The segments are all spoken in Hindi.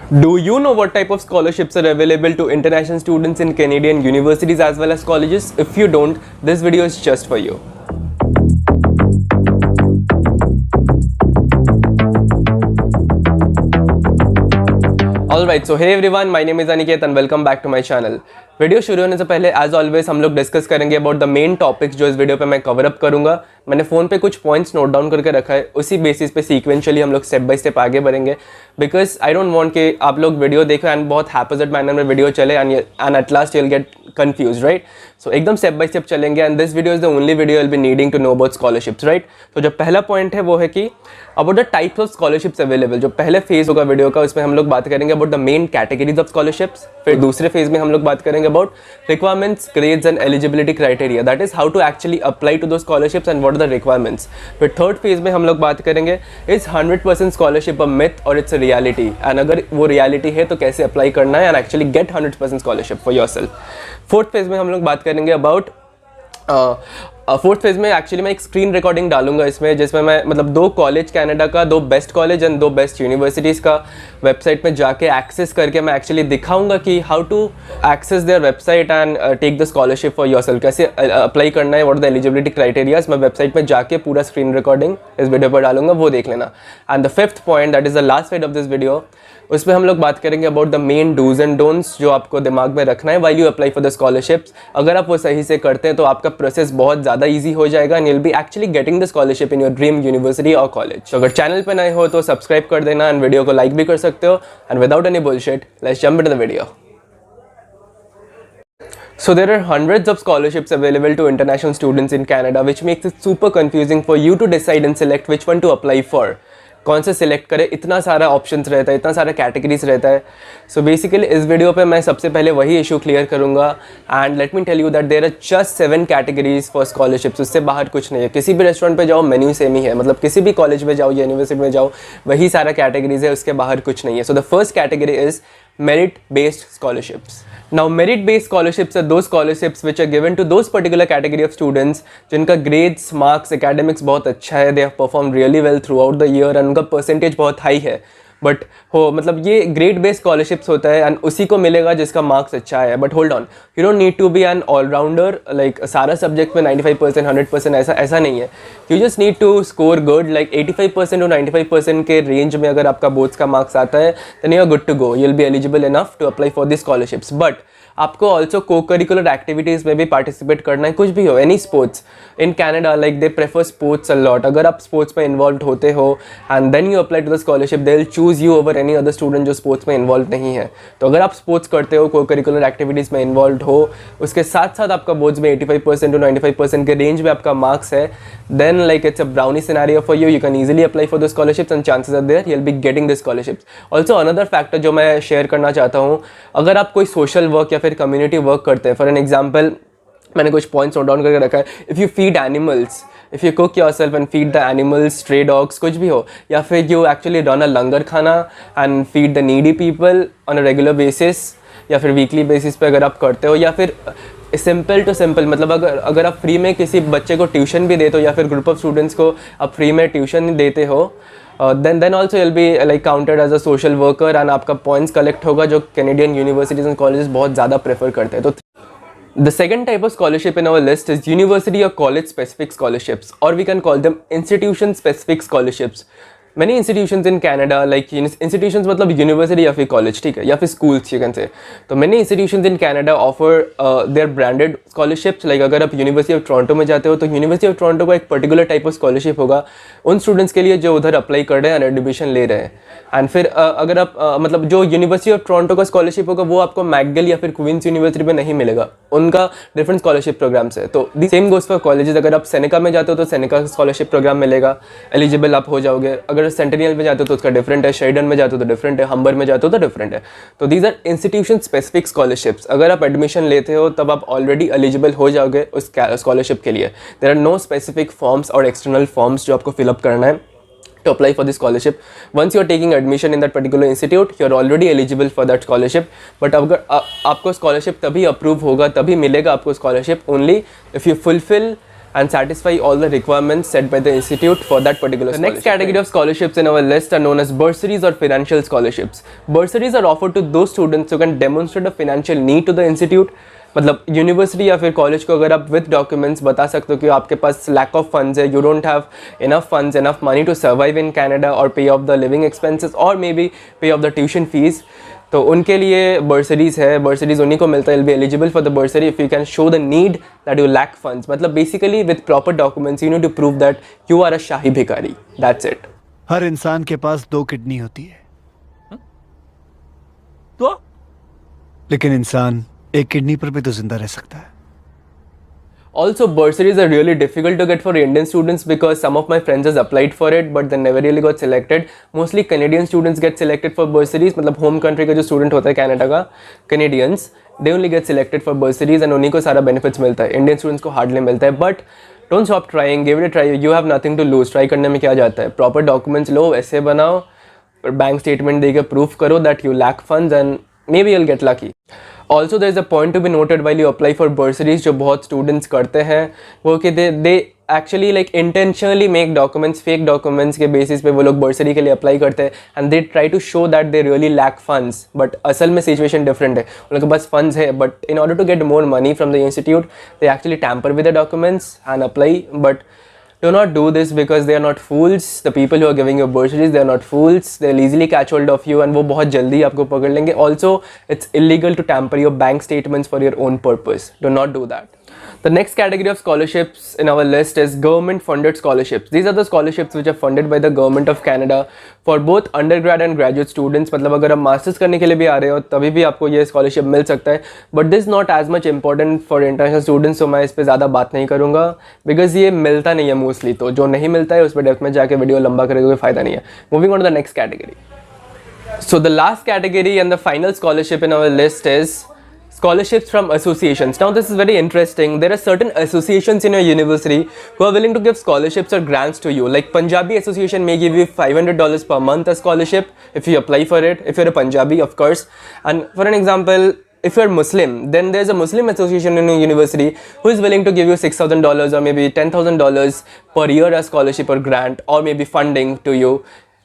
Do you know what type of scholarships are available to international students in Canadian universities as well as colleges? If you don't, this video is just for you. Alright, so hey everyone, my name is Aniket and welcome back to my channel. Video शुरू होने से पहले एज ऑलवेज हम लोग डिस्कस करेंगे अबाउट द मेन टॉपिक्स जो इस वीडियो पे मैं कवर अप करूंगा. मैंने फ़ोन पे कुछ पॉइंट्स नोट डाउन करके रखा है, उसी बेसिस पे सीक्वेंशियली हम लोग स्टेप बाय स्टेप आगे बढ़ेंगे बिकॉज आई डोंट वांट कि आप लोग वीडियो देखो एंड बहुत हैपोजिट मैनर में वीडियो चले and at last you will get confuse, right. So एकदम स्टेप बाय स्टेप चलेंगे and this video is the only video will be needing to know about scholarships, right. तो जो पहला पॉइंट है वो है कि about the types of scholarships available. जो पहले फेज होगा वीडियो का उसमें हम लोग बात करेंगे about the main categories of scholarships. फिर दूसरे फेज में हम लोग बात करेंगे about requirements, grades and eligibility criteria, that is how to actually apply to those scholarships and what are the requirements. फिर थर्ड फेज में हम लोग बात करेंगे is 100% scholarship a myth or it's a reality, and अगर वो reality है तो कैसे अप्लाई करना है and actually get 100% scholarship for yourself. Fourth phase में हम लोग बात करेंगे अबाउट फोर्थ फेज में एक्चुअली मैं एक स्क्रीन रिकॉर्डिंग डालूंगा इसमें जिसमें मैं मतलब दो कॉलेज कनाडा का, दो बेस्ट कॉलेज एंड दो बेस्ट यूनिवर्सिटीज़ का वेबसाइट में जाके एक्सेस करके मैं एक्चुअली दिखाऊंगा कि how to access their website and take the scholarship for yourself. कैसे अप्लाई करना है, व्हाट द एलिजिबिलिटी क्राइटेरियाज. मैं वेबसाइट में जाके पूरा स्क्रीन रिकॉर्डिंग इस वीडियो पर डालूंगा, वो देख लेना. And the fifth point that is the last side of this video, उसमें हम लोग बात करेंगे about the main do's and don'ts जो आपको दिमाग में रखना है while you apply for the scholarships. अगर आप वो सही से करते हैं तो आपका प्रोसेस बहुत ज़्यादा ईजी हो जाएगा and you will B actually getting the scholarship in your dream university और कॉलेज. तो अगर चैनल पर नए हो तो सब्सक्राइब कर देना एंड वीडियो को लाइक भी कर सकते हो. And without any bullshit let's jump into the video. So there are hundreds of scholarships available to international students in Canada, which makes it super confusing for you to decide and select which one to apply for. कौन से सिलेक्ट करें, इतना सारा ऑप्शंस रहता है, इतना सारा कैटेगरीज रहता है. सो बेसिकली इस वीडियो पे मैं सबसे पहले वही इशू क्लियर करूंगा and let me tell you that there are just 7 categories for scholarships. उससे बाहर कुछ नहीं है. किसी भी रेस्टोरेंट पे जाओ मेन्यू सेम ही है, मतलब किसी भी कॉलेज में जाओ या यूनिवर्सिटी में जाओ वही सारा कैटेगरीज है, उसके बाहर कुछ नहीं है. So the first category is merit based scholarships. Now merit based scholarships are those scholarships which are given to those particular category of students जिनका grades, marks, academics बहुत अच्छा है, they have performed really well throughout the year and उनका percentage बहुत high है. बट हो मतलब ये ग्रेड बेस्ड स्कॉलरशिप्स होता है एंड उसी को मिलेगा जिसका मार्क्स अच्छा है. But hold on, you don't need to be an allrounder, like सारा सब्जेक्ट में 95% 100% ऐसा नहीं है. You just need to score good, like 85% और 95% के रेंज में अगर आपका बोर्ड्स का मार्क्स आता है then you are good to go, you will be eligible enough to apply for this scholarships. But आपको ऑल्सो को करिकुलर एक्टिविटीज़ में भी पार्टिसिपेट करना है, कुछ भी हो, any sports. In Canada like they prefer sports a lot. अगर आप स्पोर्ट्स में इन्वॉल्व होते हो and then you apply to the scholarship they will choose you over any other student जो स्पोर्ट्स में इन्वॉल्व नहीं है. तो अगर आप स्पोर्ट्स करते हो, को करिकुलर एक्टिविटीज़ में इन्वॉल्व हो, उसके साथ साथ आपका बोर्ड्स में 85% टू 95% के रेंज में आपका मार्क्स है, then like it's a brownie scenario for you. You can easily apply for the scholarships and chances are there you will be getting the scholarships. Also another factor जो मैं शेयर करना चाहता हूँ, अगर आप कोई सोशल वर्क या फिर कम्युनिटी वर्क करते हैं, फॉर एन एग्जाम्पल मैंने कुछ पॉइंट्स नोट डाउन करके रखा है. If you feed animals, if you cook yourself and feed the animals, stray dogs, कुछ भी हो, या फिर you actually run a langar खाना and feed the needy people on a regular basis या फिर वीकली बेसिस पे अगर आप करते हो, या फिर सिंपल टू सिंपल मतलब अगर आप फ्री में किसी बच्चे को ट्यूशन भी देते हो या फिर ग्रुप ऑफ स्टूडेंट्स को आप फ्री में ट्यूशन देते हो, then also you'll be like counted as a social worker and आपका पॉइंट्स कलेक्ट होगा जो कैनेडियन यूनिवर्सिटीज़ एंड कॉलेजेस बहुत ज़्यादा प्रेफर करते हैं. तो the second type of scholarship in our list is university or college specific scholarships, or we can call them institution specific scholarships. Many institutions in Canada, like institutions मतलब university या फिर college, ठीक है, या फिर schools you can say. तो many institutions in Canada offer their branded scholarships. Like अगर आप University of Toronto में जाते हो तो University of Toronto का एक particular type of scholarship होगा उन students के लिए जो उधर अप्लाई कर रहे हैं और एडमिशन ले रहे हैं. एंड फिर अगर आप मतलब जो यूनिवर्सिटी ऑफ टोरंटो का स्कॉलरशिप होगा वो आपको मैकगिल या फिर क्वींस यूनिवर्सिटी में नहीं मिलेगा, उनका डिफरेंट स्कॉलरशिप प्रोग्राम्स है. तो the same goes for colleges. अगर आप सेनेका में जाते हो तो सेनेका का स्कॉलरशिप प्रोग्राम मिलेगा, एलिजिबल आप हो जाओगे. अगर सेंटेनियल में जाते हो तो उसका डिफरेंट है, शेरिडन में जाते हो तो डिफरेंट है, हम्बर में जाते हो तो डिफरेंट है. तो these are institution specific scholarships. अगर आप एडमिशन लेते हो तब आप ऑलरेडी एलिजिबल हो जाओगे उस स्कॉलरशिप के लिए. There are no specific forms और एक्सटर्नल फॉर्म्स जो आपको फिलअप करना है to apply for this scholarship. Once you are taking admission in that particular institute, you are already eligible for that scholarship. But अगर आपको scholarship तभी approve होगा, तभी मिलेगा आपको scholarship only if you fulfill and satisfy all the requirements set by the institute for that particular scholarship. The next category of scholarships in our list are known as bursaries or financial scholarships. Bursaries are offered to those students who can demonstrate a financial need to the institute. मतलब यूनिवर्सिटी या फिर कॉलेज को अगर आप विद डॉक्यूमेंट्स बता सकते हो कि आपके पास लैक ऑफ फंड्स है, you don't have enough funds, enough money to survive in Canada और pay off the living expenses और maybe pay off the tuition fees, तो उनके लिए बर्सरीज है. बर्सरीज उन्हीं को मिलता है. Will be eligible for the bursary if you can show the need that you lack funds. मतलब basically with proper documents you need to prove that you are a शाही भिखारी. That's it. हर इंसान के पास 2 किडनी होती है तो लेकिन इंसान एक किडनी पर भी तो जिंदा रह सकता है. Also, bursaries are really difficult to get for Indian students because some of my friends has applied for it but they never really got selected. Mostly Canadian students get selected for bursaries. मतलब home country का जो student होता है Canada का, Canadians, they only get selected for bursaries and उन्हीं को सारा benefits मिलता है. Indian students को hardly मिलता है. But don't stop trying, give it a try. You have nothing to lose. Try करने में क्या जाता है. Proper documents लो, ऐसे बनाओ, बैंक स्टेटमेंट देकर प्रूफ करो that you lack funds and maybe you'll get lucky. Also there is a point to be noted while you apply for bursaries जो बहुत students करते हैं वो कि they actually like intentionally make documents, fake documents के basis पे वो लोग bursary के लिए apply करते हैं and they try to show that they really lack funds, but असल में situation different है. उन लोगों के पास funds है but in order to get more money from the institute they actually tamper with the documents and apply. But do not do this because they are not fools. The people who are giving you bursaries, they are not fools. They'll easily catch hold of you and वो बहुत जल्दी आपको पकड़ लेंगे. Also, it's illegal to tamper your bank statements for your own purpose. Do not do that. The next category of scholarships in our list is government funded scholarships. These are the scholarships which are funded by the government of Canada for both undergrad and graduate students. मतलब अगर आप मास्टर्स करने के लिए भी आ रहे हो तभी भी आपको ये स्कॉलरशिप मिल सकता है. But this not as much important for international students, तो मैं इस पर ज़्यादा बात नहीं करूँगा बिकॉज ये मिलता नहीं है मोस्टली. तो जो नहीं मिलता है उस पर डेप्थ में जाके वीडियो लंबा करेगा कोई फ़ायदा नहीं है. Moving on to the next category. So the last category and the final scholarship in our list is scholarships from associations. Now this is very interesting. There are certain associations in your university who are willing to give scholarships or grants to you. Like Punjabi Association may give you $500 per month as scholarship if you apply for it, if you're a Punjabi of course. And for an example, if you're Muslim, then there's a Muslim association in a university who is willing to give you $6,000 or maybe $10,000 per year as scholarship or grant or maybe funding to you.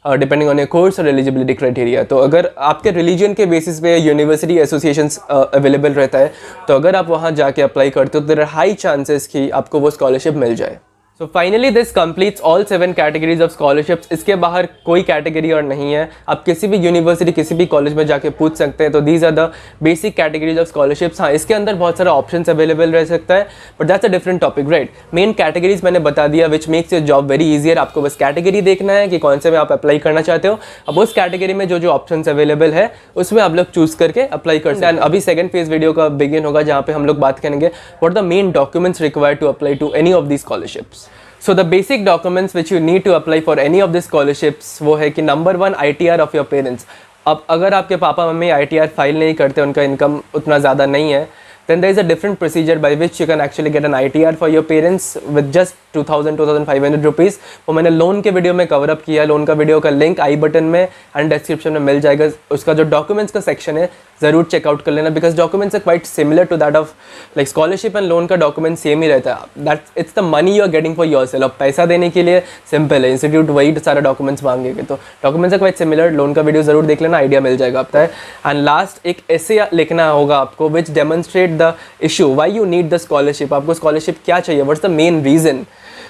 Depending on your course और एलिजिबिलिटी क्राइटेरिया. तो अगर आपके रिलीजन के बेसिस पे यूनिवर्सिटी एसोसिएशंस अवेलेबल रहता है तो अगर आप वहाँ जाके अप्लाई करते हो तो देयर आर हाई चांसेस कि आपको वो स्कॉलरशिप मिल जाए. So finally this completes all 7 categories of scholarships. इसके बाहर कोई कैटेगरी और नहीं है. आप किसी भी यूनिवर्सिटी किसी भी कॉलेज में जाके पूछ सकते हैं. तो these are the basic categories of scholarships. हाँ, इसके अंदर बहुत सारा ऑप्शंस अवेलेबल रह सकता है but that's a different topic, right. Main categories मैंने बता दिया which makes your job very easier. आपको बस कैटेगरी देखना है कि कौन से में आप अप्लाई करना चाहते हो. अब उस कैटेगरी में जो जो ऑप्शंस अवेलेबल है उसमें आप लोग चूज करके अप्लाई कर सकते हैं. अभी सेकंड फेज वीडियो का बिगिन होगा जहाँ पे हम लोग बात करेंगे what the main documents required to apply to any of the scholarships. So the basic documents which you need to apply for any of these scholarships वो है कि number 1 ITR of your parents. अब अगर आपके पापा मम्मी ITR फाइल नहीं करते, उनका इनकम उतना ज़्यादा नहीं है, then there is a different procedure by which you can actually get an ITR for your parents with just 2,500 rupees. वो मैंने लोन के वीडियो में कवर अप किया. लोन का वीडियो का लिंक आई बटन में एंड डिस्क्रिप्शन में मिल जाएगा. उसका जो डॉक्यूमेंट्स का सेक्शन है ज़रूर चेकआउट कर लेना because documents are quite similar to that of like scholarship and loan का डॉक्यूमेंट सेम ही रहता है. That it's the money you are getting for yourself. पैसा देने के लिए सिंपल है, इंस्टीट्यूट वही सारा डॉक्यूमेंट्स मांगेंगे. तो documents are quite similar. Loan का वीडियो ज़रूर देख लेना, आइडिया मिल जाएगा आपका. एंड लास्ट एक ऐसे लिखना होगा आपको which demonstrate the issue why you need the scholarship. आपको स्कॉलरशिप क्या चाहिए, व्हाट्स द मेन रीज़न.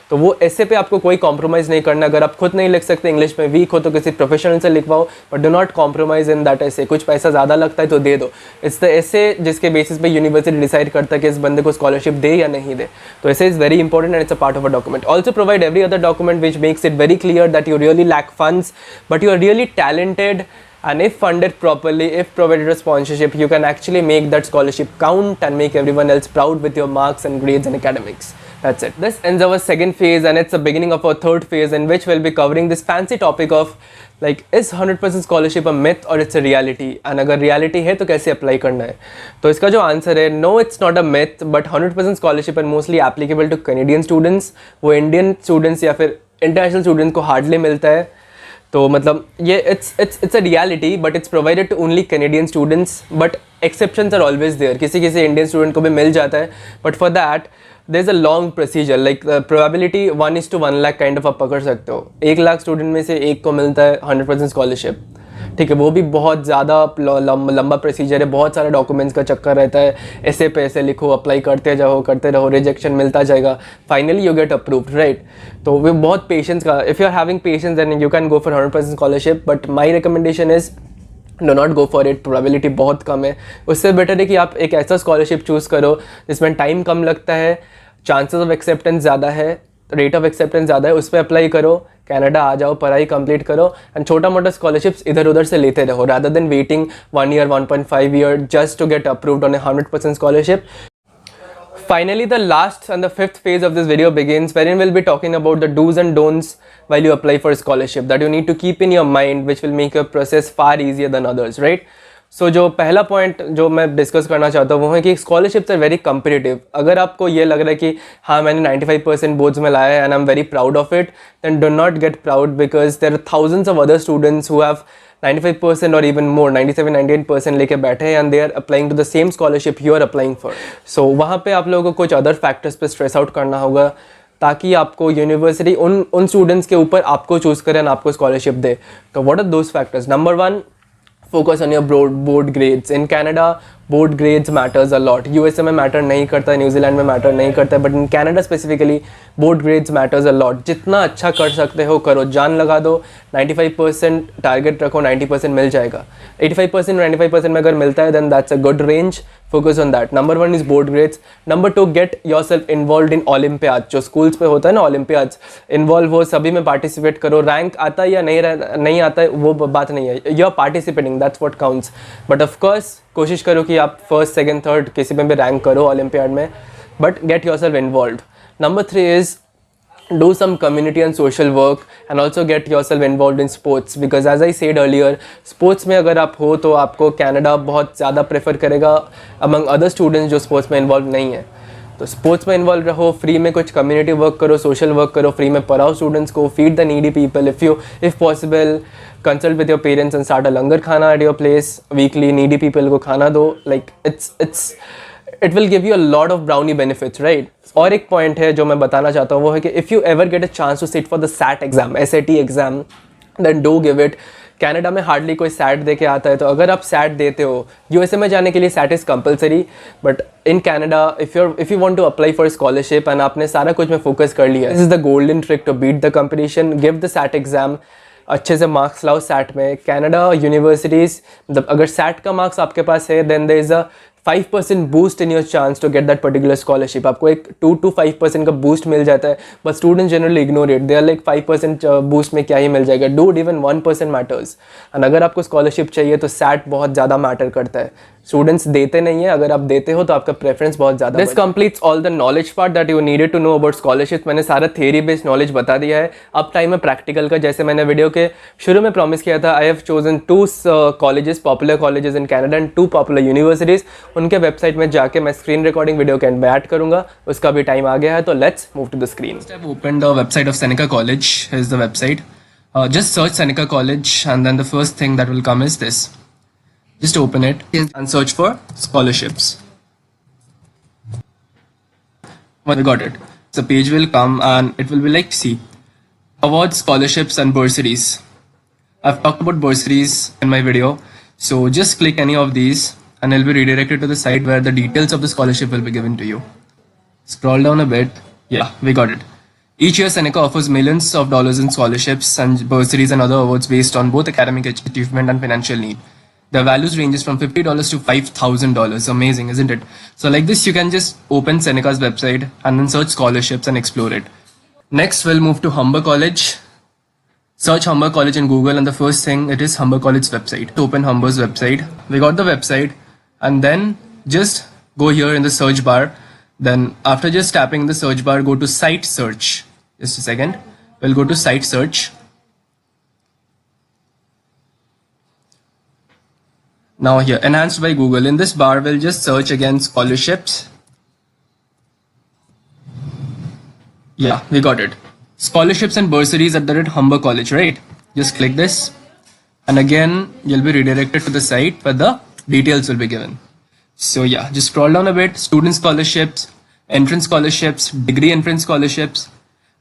तो वो ऐसे पे आपको कोई कॉम्प्रोमाइज़ नहीं करना. अगर आप खुद नहीं लिख सकते, इंग्लिश में वीक हो तो किसी प्रोफेशनल से लिखवाओ but do not compromise in that ऐसे. कुछ पैसा ज़्यादा लगता है तो दे दो. इट्स द ऐसे जिसके बेसिस पे यूनिवर्सिटी डिसाइड करता है कि इस बंदे को स्कॉलरशिप दे या नहीं दे. तो ऐसे is very important and it's a part of a document. Also provide every other document which makes it very clear that you really lack funds but you are really talented. And if funded properly, if provided a sponsorship, you can actually make that scholarship count and make everyone else proud with your marks and grades and academics. That's it. This ends our second phase and it's the beginning of our third phase in which we'll be covering this fancy topic of like is 100% scholarship a myth or it's a reality? And अगर reality है तो कैसे apply करना है? तो इसका जो answer है no, it's not a myth but 100% scholarship and mostly applicable to Canadian students. वो Indian students या फिर international students को hardly मिलता है. तो मतलब ये it's a reality but it's provided to only Canadian students but exceptions are always there. किसी इंडियन स्टूडेंट को भी मिल जाता है but for that there's a long procedure, like probability 1:1 lakh kind of आप पकड़ सकते हो. 1 लाख स्टूडेंट में से एक को मिलता है 100% स्कॉलरशिप. ठीक है, वो भी बहुत ज़्यादा लंबा प्रोसीजर है, बहुत सारे डॉक्यूमेंट्स का चक्कर रहता है. ऐसे पैसे लिखो, अप्लाई करते जाओ, करते रहो, रिजेक्शन मिलता जाएगा, finally you get approved, right. तो वो बहुत पेशेंस का, if you are having patience then you can go for 100% scholarship. But my recommendation is do not go for it. Probability बहुत कम है. उससे बेटर है कि आप एक ऐसा स्कॉलरशिप चूज़ करो जिसमें टाइम कम लगता है, चांसेस ऑफ एक्सेप्टेंस ज़्यादा है, रेट ऑफ एक्सेप्टेंस ज़्यादा है. उस पर अप्लाई करो, कनाडा आ जाओ, पढ़ाई कंप्लीट करो एंड छोटा मोटा स्कॉलरशिप्स इधर उधर से लेते रहो, rather than waiting 1 year 1.5 year just to get approved on a 100% scholarship. Finally, the last and the fifth phase of this video begins, wherein we'll be talking about the do's and don'ts while you apply for a scholarship that you need to keep in your mind, which will make your process far easier than others, right? So जो पहला पॉइंट जो मैं डिस्कस करना चाहता हूँ वो है कि स्कॉलरशिप्स आर वेरी कम्पिटिटिव. अगर आपको ये लग रहा है कि हाँ मैंने 95% बोर्ड्स में लाया है and I am very proud of it, then do not get proud because there are thousands of other students who have 95% or even more, 97-98% लेके बैठे हैं and they are applying to the same scholarship you are applying for. So वहाँ पे आप लोगों को कुछ अदर फैक्टर्स पे स्ट्रेस आउट करना होगा ताकि आपको यूनिवर्सिटी उन स्टूडेंट्स के ऊपर आपको चूज़ करें और आपको स्कॉलरशिप दे. तो what are those factors? Number 1, focus on your board grades. In Canada, board grades matters a lot. USA में मैटर नहीं करता है, न्यूजीलैंड में मैटर नहीं करता है, but in Canada specifically board grades matters a lot. जितना अच्छा कर सकते हो करो, जान लगा दो. 95% टारगेट रखो, 90% मिल जाएगा. 85% 95% में अगर मिलता है then that's a good range. Focus on that. Number 1 is board grades. Number 2, get yourself involve in olympiad. जो स्कूल्स पे होता है ना ओलम्पियाड्स, इन्वॉल्व हो, सभी में पार्टिसिपेट करो. रैंक आता है या नहीं आता है वो बात नहीं है, you are participating, that's what counts. But of course कोशिश करो कि आप फर्स्ट सेकंड थर्ड किसी में भी रैंक करो ओलम्पियाड में, but get yourself involve. Number 3 is do some community and social work and also get yourself involved in sports because as I said earlier, sports में अगर आप हो तो आपको कनाडा बहुत ज़्यादा प्रेफर करेगा among other students जो स्पोर्ट्स में इन्वॉल्व नहीं है. तो स्पोर्ट्स में इन्वॉल्व रहो, फ्री में कुछ कम्युनिटी वर्क करो, सोशल वर्क करो, फ्री में पढ़ाओ स्टूडेंट्स को, feed the needy people. If possible consult with your parents and start a langar khana at your place weekly. Needy people को खाना दो. Like it will give you a lot of brownie benefits, right. और एक पॉइंट है जो मैं बताना चाहता हूँ वो है कि if you ever get a chance to sit for the SAT exam, SAT exam, then do give it. Canada में हार्डली कोई सैट दे के आता है, तो अगर आप सैट देते हो, USA में जाने के लिए SAT is compulsory, but in Canada if you want to apply for scholarship and आपने सारा कुछ में फोकस कर लिया, this is the golden trick to beat the competition. Give the SAT exam, अच्छे से मार्क्स लाओ सैट में. कनाडा यूनिवर्सिटीज़ मतलब अगर सैट का मार्क्स आपके पास है then there is a 5% boost in your chance to get that particular scholarship. आपको एक 2 to 5% का बूस्ट मिल जाता है, but students generally ignore it. They are like 5% boost में क्या ही मिल जाएगा. Dude, even 1% matters. एंड अगर आपको स्कॉलरशिप चाहिए तो सैट बहुत ज़्यादा मैटर करता है. स्टूडेंट्स देते नहीं है, अगर आप देते हो तो आपका प्रेफरेंस बहुत ज़्यादा. This completes all the knowledge part that you needed to know about scholarship. मैंने सारा थ्योरी बेस्ड नॉलेज बता दिया है. अब टाइम है प्रैक्टिकल का. जैसे मैंने वीडियो के शुरू में प्रॉमिस किया था, I have chosen 2 colleges, popular colleges in Canada and 2 popular universities. उनके वेबसाइट में जाके मैं स्क्रीन रिकॉर्डिंग वीडियो के एंड में ऐड करूंगा. उसका भी टाइम आ गया है, तो let's move to the screen. I have opened the website of Seneca College. Here is the website. Just search Seneca College and then the first thing that will come is this. Just open it and search for scholarships. Well, we got it. The page will come and it will be like, see, awards, scholarships and bursaries. I've talked about bursaries in my video. So just click any of these and it'll be redirected to the site where the details of the scholarship will be given to you. Scroll down a bit. Yeah, we got it. Each year, Seneca offers millions of dollars in scholarships and bursaries and other awards based on both academic achievement and financial need. The values ranges from $50 to $5,000. Amazing, isn't it? So like this, you can just open Seneca's website and then search scholarships and explore it. Next, we'll move to Humber College. Search Humber College in Google and the first thing, it is Humber College's website. Open Humber's website. We got the website and then just go here in the search bar. Then after just tapping the search bar, go to site search. Just a second. We'll go to site search. Now here, enhanced by Google. In this bar, we'll just search again scholarships. Yeah, we got it. Scholarships and bursaries at the Humber College, right? Just click this. And again, you'll be redirected to the site where the details will be given. So yeah, just scroll down a bit. Student scholarships, entrance scholarships, degree entrance scholarships,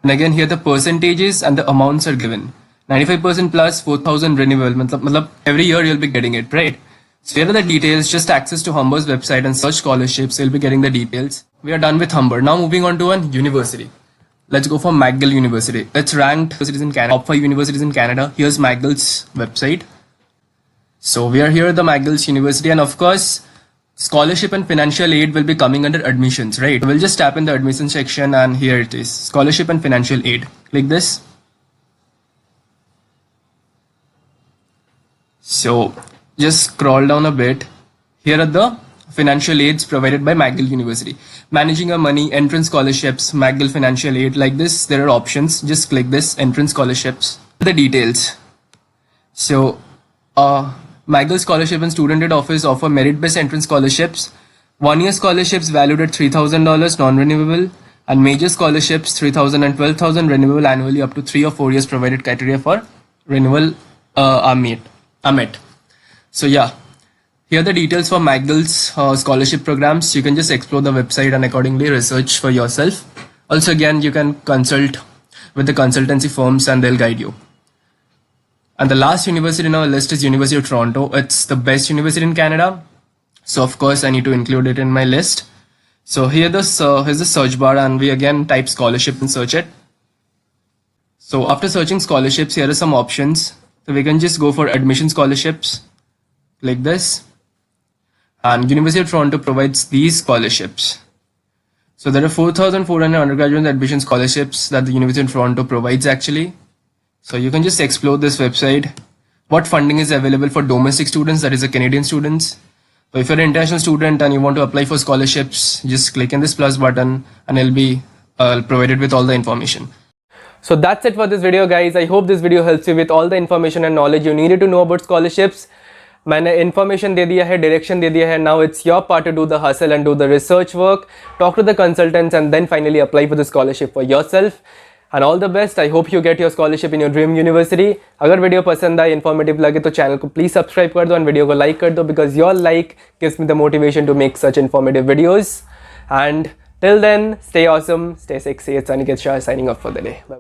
and again here the percentages and the amounts are given. 95% plus 4,000 renewable. matlab every year you'll be getting it, right? So here are the details. Just access to Humber's website and search scholarships. You'll be getting the details. We are done with Humber. Now moving on to a university. Let's go for McGill University. It's ranked universities in Canada, top 5 universities in Canada. Here's McGill's website. So we are here at the McGill's University, and of course, scholarship and financial aid will be coming under admissions, right? We'll just tap in the admission section, and here it is, scholarship and financial aid. Click this. So just scroll down a bit. Here are the financial aids provided by McGill University. Managing your money, entrance scholarships, McGill financial aid, like this. There are options. Just click this, entrance scholarships. The details. So McGill Scholarship and Student Aid Office offer merit-based entrance scholarships. 1-year scholarships valued at $3,000 non-renewable, and major scholarships $3,000 and $12,000 renewable annually up to 3 or 4 years, provided criteria for renewal are met. So yeah, here are the details for McGill's scholarship programs. You can just explore the website and accordingly research for yourself. Also again, you can consult with the consultancy firms and they'll guide you. And the last university in our list is University of Toronto. It's the best university in Canada. So of course I need to include it in my list. So here's the search bar, and we again type scholarship and search it. So after searching scholarships, here are some options. So we can just go for admission scholarships. Click this. And University of Toronto provides these scholarships. So there are 4,400 undergraduate admission scholarships that the University of Toronto provides actually. So you can just explore this website. What funding is available for domestic students, that is the Canadian students. So if you're an international student and you want to apply for scholarships, just click in this plus button and it'll be provided with all the information. So that's it for this video guys. I hope this video helps you with all the information and knowledge you needed to know about scholarships. मैंने information दे दिया है, direction दे दिया है. Now it's your part to do the hustle and do the research work, talk to the consultants and then finally apply for the scholarship for yourself. And all the best. I hope you get your scholarship in your dream university. अगर वीडियो पसंद आए, informative लगे तो चैनल को प्लीज सब्सक्राइब कर दो और वीडियो को लाइक कर दो, because your like gives me the motivation to make such informative videos. And till then, stay awesome, stay sexy. It's Aniket Shah signing off for the day. Bye.